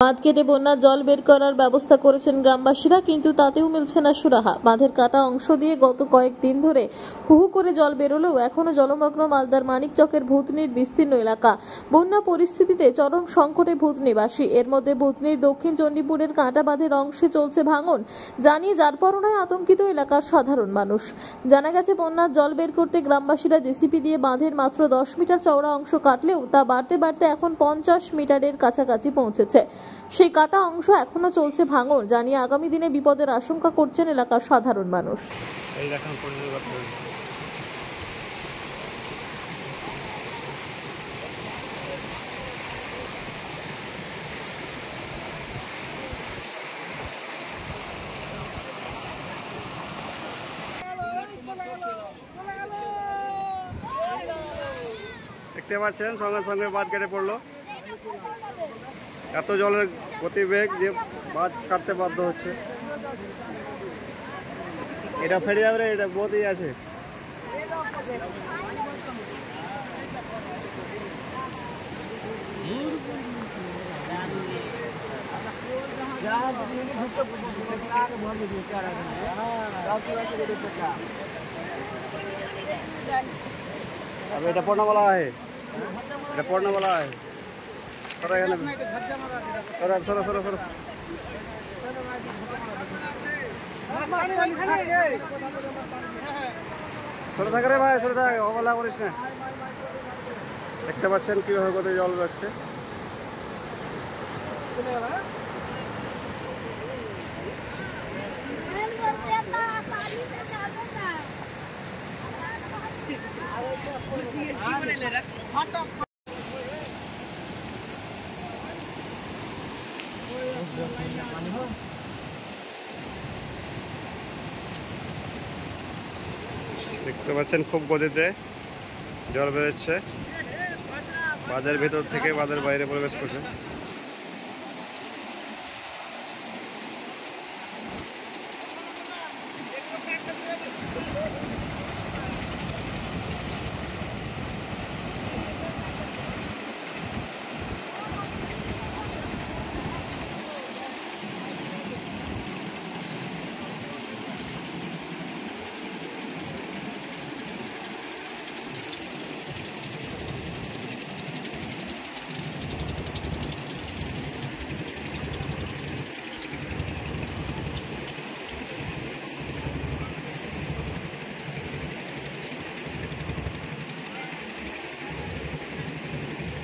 বাঁধ কেটে বন্যার জল বের করার ব্যবস্থা করেছেন গ্রামবাসীরা, কিন্তু তাতেও মিলছে না সুরাহা। বাঁধের কাটা অংশ দিয়ে গত কয়েকদিন ধরে হু করে জল বেরোলেও এখনো জলমগ্ন মালদার মানিকচকের ভূতনির বিস্তীর্ণ এলাকা। বন্যা পরিস্থিতিতে চরম সংকটে ভূতনিবাসী। এর মধ্যে ভূতনির দক্ষিণ চণ্ডীপুরের কাঁটা বাঁধের অংশে চলছে ভাঙন, জানিয়ে যারপরনায় আতঙ্কিত এলাকার সাধারণ মানুষ। জানা গেছে, বন্যার জল বের করতে গ্রামবাসীরা জেসিপি দিয়ে বাঁধের মাত্র 10 মিটার চওড়া অংশ কাটলেও তা বাড়তে বাড়তে এখন 50 মিটারের কাছাকাছি পৌঁছেছে। সেই কাটা অংশ এখনো চলছে ভাঙন, জানিয়ে আগামী দিনে বিপদের আশঙ্কা করছেন এলাকার সাধারণ মানুষ। দেখতে পাচ্ছেন সঙ্গে সঙ্গে বাঁধ কেটে পড়লো। এত জলের গতিবেগ যে বাঁধ কাটতে বাধ্য হচ্ছে। এটা ফেটে যাবে, এটা বহুতই আছে। अब এটা পড়না वाला है, এটা পড়না वाला है। সরো এখানে, সরো সরো সরো। সরে থাক রে ভাই, সরে থাক, অবহেলা করিস না। দেখতে পাচ্ছেন কিভাবে কত জল যাচ্ছে। দেখতে পাচ্ছেন খুব গতিতে জল বেরোচ্ছে, বাঁধের ভেতর থেকে বাঁধের বাইরে প্রবেশ করছে।